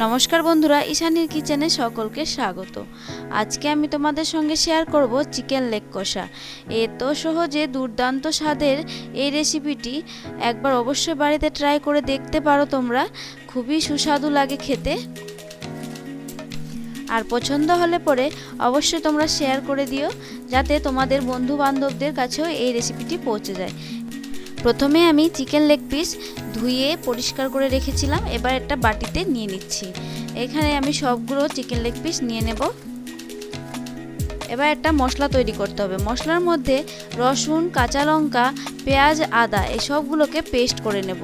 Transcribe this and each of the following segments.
নমস্কার বন্ধুরা, ঈশানীর কিচেনে সকলকে স্বাগত। আজকে আমি তোমাদের সঙ্গে শেয়ার করব চিকেন লেগ কষা। এত সহজে দুর্দান্ত স্বাদের এই রেসিপিটি একবার অবশ্যই বাড়িতে ট্রাই করে দেখতে পারো তোমরা। খুবই সুস্বাদু লাগে খেতে। আর পছন্দ হলে পরে অবশ্যই তোমরা শেয়ার করে দিও, যাতে তোমাদের বন্ধু বান্ধবদের কাছেও এই রেসিপিটি পৌঁছে যায়। প্রথমে আমি চিকেন লেগ পিস ধুয়ে পরিষ্কার করে রেখেছিলাম। এবার একটা বাটিতে নিয়ে নিচ্ছি। এখানে আমি সবগুলো চিকেন লেগ পিস নিয়ে নেব। এবার একটা মশলা তৈরি করতে হবে। মশলার মধ্যে রসুন, কাঁচা লঙ্কা, পেঁয়াজ, আদা এই সবগুলোকে পেস্ট করে নেব।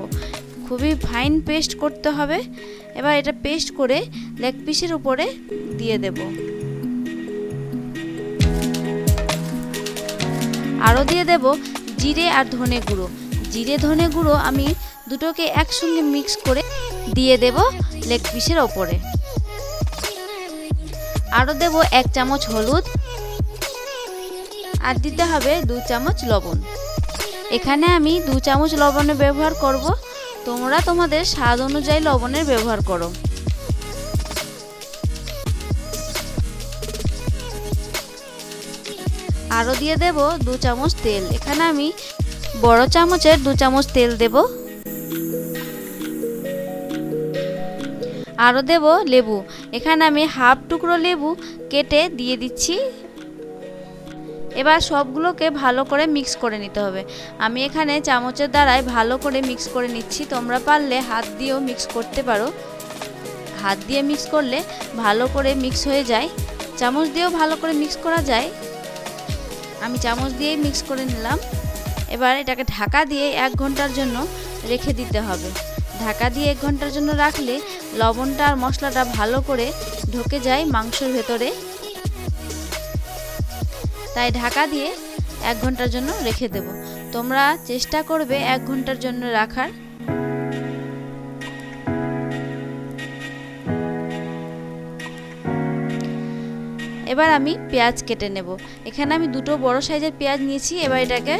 খুবই ফাইন পেস্ট করতে হবে। এবার এটা পেস্ট করে লেগ পিসের উপরে দিয়ে দেব। আরও দিয়ে দেব জিরে আর ধনে গুঁড়ো। জিরে ধনে গুঁড়ো আমি দুটোকে একসঙ্গে মিক্স করে দিয়ে দেব লেগ পিসের ওপরে। আরও দেব 1 চামচ হলুদ, আর দিতে হবে 2 চামচ লবণ। এখানে আমি 2 চামচ লবণের ব্যবহার করব। তোমরা তোমাদের স্বাদ অনুযায়ী লবণের ব্যবহার করো। আরও দিয়ে দেব 2 চামচ তেল। এখানে আমি বড় চামচের 2 চামচ তেল দেব। আরও দেব লেবু। এখানে আমি হাফ টুকরো লেবু কেটে দিয়ে দিচ্ছি। এবার সবগুলোকে ভালো করে মিক্স করে নিতে হবে। আমি এখানে চামচের দ্বারাই ভালো করে মিক্স করে নিচ্ছি। তোমরা পারলে হাত দিয়েও মিক্স করতে পারো। হাত দিয়ে মিক্স করলে ভালো করে মিক্স হয়ে যায়। চামচ দিয়েও ভালো করে মিক্স করা যায়। আমি চামচ দিয়েই মিক্স করে নিলাম। এবার এটাকে ঢাকা দিয়ে 1 ঘন্টার জন্য রেখে দিতে হবে। ঢাকা দিয়ে 1 ঘন্টার জন্য রাখলে লবণটা আর মশলাটা ভালো করে ঢুকে যায় মাংসের ভেতরে। তাই ঢাকা দিয়ে 1 ঘন্টার জন্য রেখে দেব। তোমরা চেষ্টা করবে 1 ঘন্টার জন্য রাখার। এবার আমি পেঁয়াজ কেটে নেব। এখানে আমি 2টো বড় সাইজের পেঁয়াজ নিয়েছি। এবার এটাকে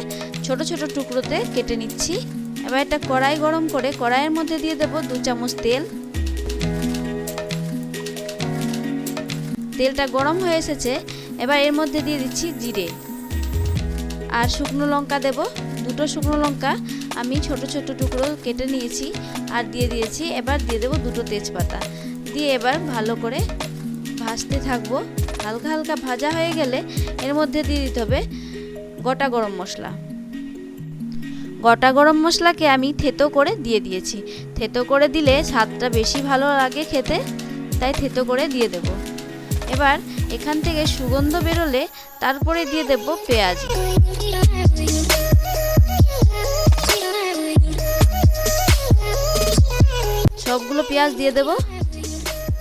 ছোট ছোট টুকরোতে কেটে নিচ্ছি। এবার একটা কড়াই গরম করে কড়াইয়ের মধ্যে দিয়ে দেব 2 চামচ তেল। তেলটা গরম হয়ে এসেছে। এবার এর মধ্যে দিয়ে দিচ্ছি জিরে আর শুকনো লঙ্কা দেব। 2টো শুকনো লঙ্কা আমি ছোট ছোট টুকরো কেটে নিয়েছি আর দিয়ে দিয়েছি। এবার দিয়ে দেব 2টো তেজপাতা দিয়ে এবার ভালো করে ভাজতে থাকবো। হালকা হালকা ভাজা হয়ে গেলে এর মধ্যে দিয়ে দিতে হবে গোটা গরম মশলা। গোটা গরম মশলাকে আমি থেতো করে দিয়ে দিয়েছি। থেতো করে দিলে স্বাদটা বেশি ভালো লাগে খেতে, তাই থেতো করে দিয়ে দেব। এবার এখান থেকে সুগন্ধ বেরোলে তারপরে দিয়ে দেব পেঁয়াজ। সবগুলো পেঁয়াজ দিয়ে দেব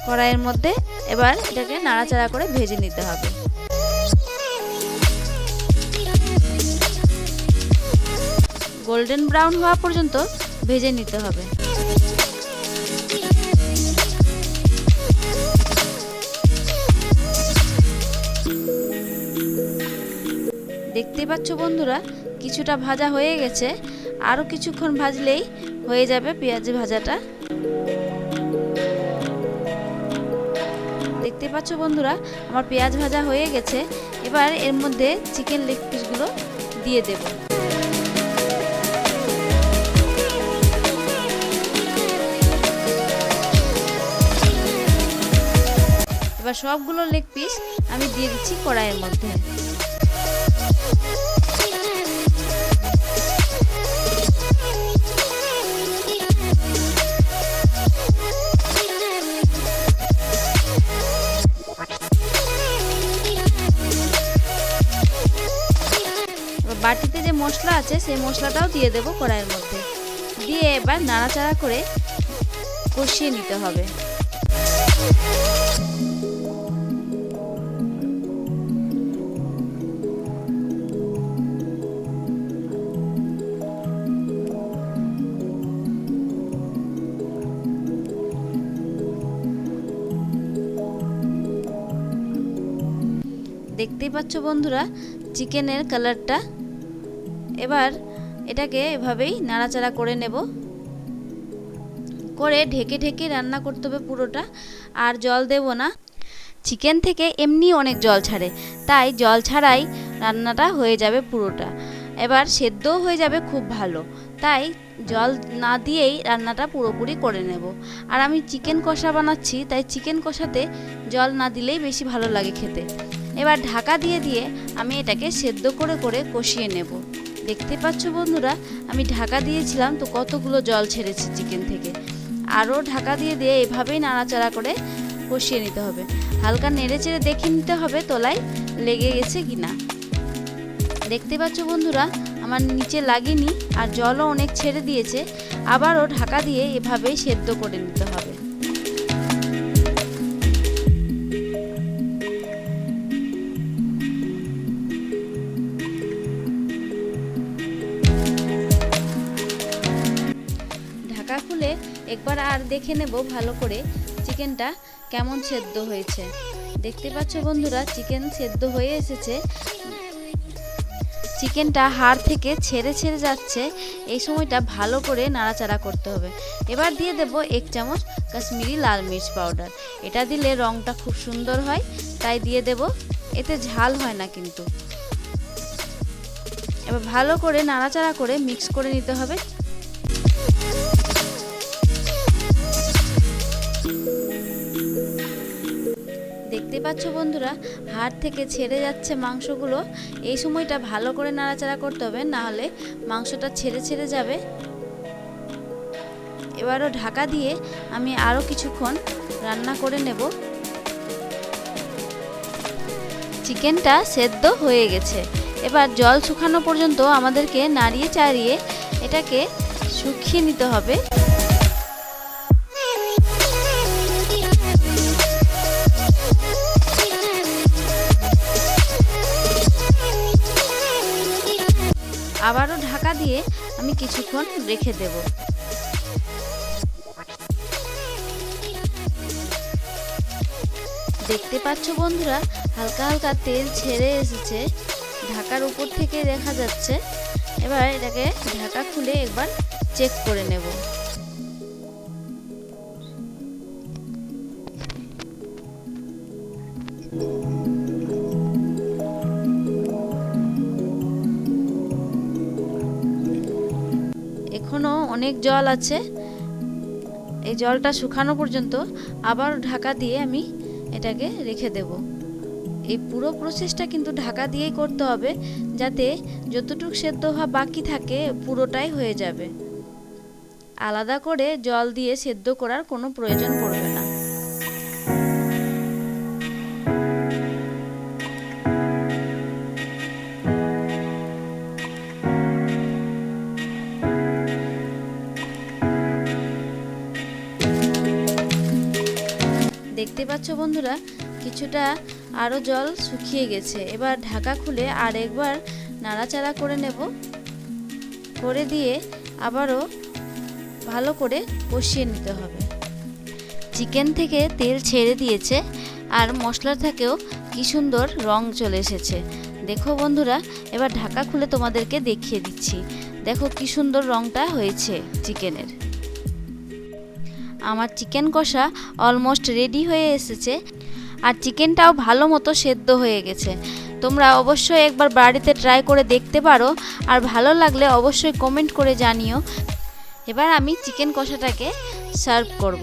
কড়াইয়ের মধ্যে। এবার এটাকে নাড়াচাড়া করে ভেজে নিতে হবে। গোল্ডেন ব্রাউন হওয়া পর্যন্ত ভেজে নিতে হবে। দেখতেই পাচ্ছ বন্ধুরা, কিছুটা ভাজা হয়ে গেছে। আরও কিছুক্ষণ ভাজলেই হয়ে যাবে পেঁয়াজ ভাজাটা। দেখতে পাচ্ছ বন্ধুরা, আমার পেঁয়াজ ভাজা হয়ে গেছে। এবার এর মধ্যে চিকেন লেগ পিসগুলো দিয়ে দেব। এবার সবগুলো লেগ পিস আমি দিয়ে দিচ্ছি কড়াইয়ের মধ্যে। বাটিতে যে মশলা আছে সেই মশলাটাও দিয়ে দেব কড়াইয়ের মধ্যে। দিয়ে এবার নাড়াচাড়া করে কষিয়ে নিতে হবে। দেখতেই পাচ্ছ বন্ধুরা চিকেনের কালারটা। এবার এটাকে এভাবেই নাড়াচাড়া করে নেব। করে ঢেকে ঢেকে রান্না করতে হবে পুরোটা, আর জল দেব না। চিকেন থেকে এমনি অনেক জল ছাড়ে, তাই জল ছাড়াই রান্নাটা হয়ে যাবে পুরোটা। এবার সেদ্ধও হয়ে যাবে খুব ভালো, তাই জল না দিয়েই রান্নাটা পুরোপুরি করে নেব। আর আমি চিকেন কষা বানাচ্ছি, তাই চিকেন কষাতে জল না দিলেই বেশি ভালো লাগে খেতে। এবার ঢাকা দিয়ে দিয়ে আমি এটাকে সেদ্ধ করে করে কষিয়ে নেব। দেখতে পাচ্ছ বন্ধুরা, আমি ঢাকা দিয়েছিলাম তো কতগুলো জল ছেড়েছি চিকেন থেকে। আরও ঢাকা দিয়ে দিয়ে এভাবেই নাড়াচাড়া করে কষিয়ে নিতে হবে। হালকা নেড়ে চেড়ে দেখে নিতে হবে তলায় লেগে গেছে কিনা। দেখতে পাচ্ছ বন্ধুরা, আমার নিচে লাগেনি আর জলও অনেক ছেড়ে দিয়েছে। আবারও ঢাকা দিয়ে এভাবেই সেদ্ধ করে নিতে হবে। ঢাকা খুলে একবার আর দেখে নেব ভালো করে চিকেনটা কেমন সেদ্ধ হয়েছে। দেখতে পাচ্ছ বন্ধুরা, চিকেন সেদ্ধ হয়ে এসেছে। চিকেনটা হাড় থেকে ছেড়ে ছেড়ে যাচ্ছে, এই সময়টা ভালো করে নাড়াচাড়া করতে হবে। এবার দিয়ে দেব 1 চামচ কাশ্মীরি লাল মির্চ পাউডার। এটা দিলে রঙটা খুব সুন্দর হয়, তাই দিয়ে দেব। এতে ঝাল হয় না কিন্তু। এবার ভালো করে নাড়াচাড়া করে মিক্স করে নিতে হবে। দেখতে পাচ্ছ বন্ধুরা, হাড় থেকে ছেড়ে যাচ্ছে মাংসগুলো। এই সময়টা ভালো করে নাড়াচাড়া করতে হবে, না হলে মাংসটা ছেড়ে ছেড়ে যাবে। এবারও ঢাকা দিয়ে আমি আরও কিছুক্ষণ রান্না করে নেব। চিকেনটা সেদ্ধ হয়ে গেছে। এবার জল শুকানো পর্যন্ত আমাদেরকে নাড়িয়ে চাড়িয়ে এটাকে শুকিয়ে নিতে হবে। আবারও ঢাকা দিয়ে আমি কিছুক্ষণ রেখে দেব। দেখতে পাচ্ছ বন্ধুরা, হালকা হালকা তেল ছেড়ে এসেছে, ঢাকার উপর থেকে দেখা যাচ্ছে। এবার এটাকে ঢাকা খুলে একবার চেক করে নেব। এখনো অনেক জল আছে, এই জলটা শুকানো পর্যন্ত আবার ঢাকা দিয়ে আমি এটাকে রেখে দেব। এই পুরো প্রসেসটা কিন্তু ঢাকা দিয়েই করতে হবে, যাতে যতটুকু সেদ্ধ হওয়া বাকি থাকে পুরোটাই হয়ে যাবে। আলাদা করে জল দিয়ে সেদ্ধ করার কোনো প্রয়োজন পড়বে না। দেখতে পাচ্ছ বন্ধুরা, কিছুটা আরও জল শুকিয়ে গেছে। এবার ঢাকা খুলে আর একবার নাড়াচাড়া করে নেব। করে দিয়ে আবারও ভালো করে কষিয়ে নিতে হবে। চিকেন থেকে তেল ছেড়ে দিয়েছে আর মশলা থেকেও কি সুন্দর রং চলে এসেছে। দেখো বন্ধুরা, এবার ঢাকা খুলে তোমাদেরকে দেখিয়ে দিচ্ছি। দেখো কি সুন্দর রংটা হয়েছে চিকেনের। আমার চিকেন কষা অলমোস্ট রেডি হয়ে এসেছে, আর চিকেনটাও ভালো মতো সেদ্ধ হয়ে গেছে। তোমরা অবশ্যই একবার বাড়িতে ট্রাই করে দেখতে পারো, আর ভালো লাগলে অবশ্যই কমেন্ট করে জানিও। এবার আমি চিকেন কষাটাকে সার্ভ করব।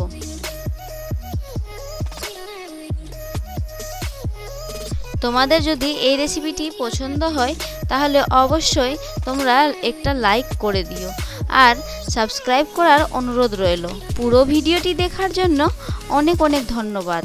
তোমাদের যদি এই রেসিপিটি পছন্দ হয় তাহলে অবশ্যই তোমরা একটা লাইক করে দিও, আর সাবস্ক্রাইব করার অনুরোধ রইল। পুরো ভিডিওটি দেখার জন্য অনেক অনেক ধন্যবাদ।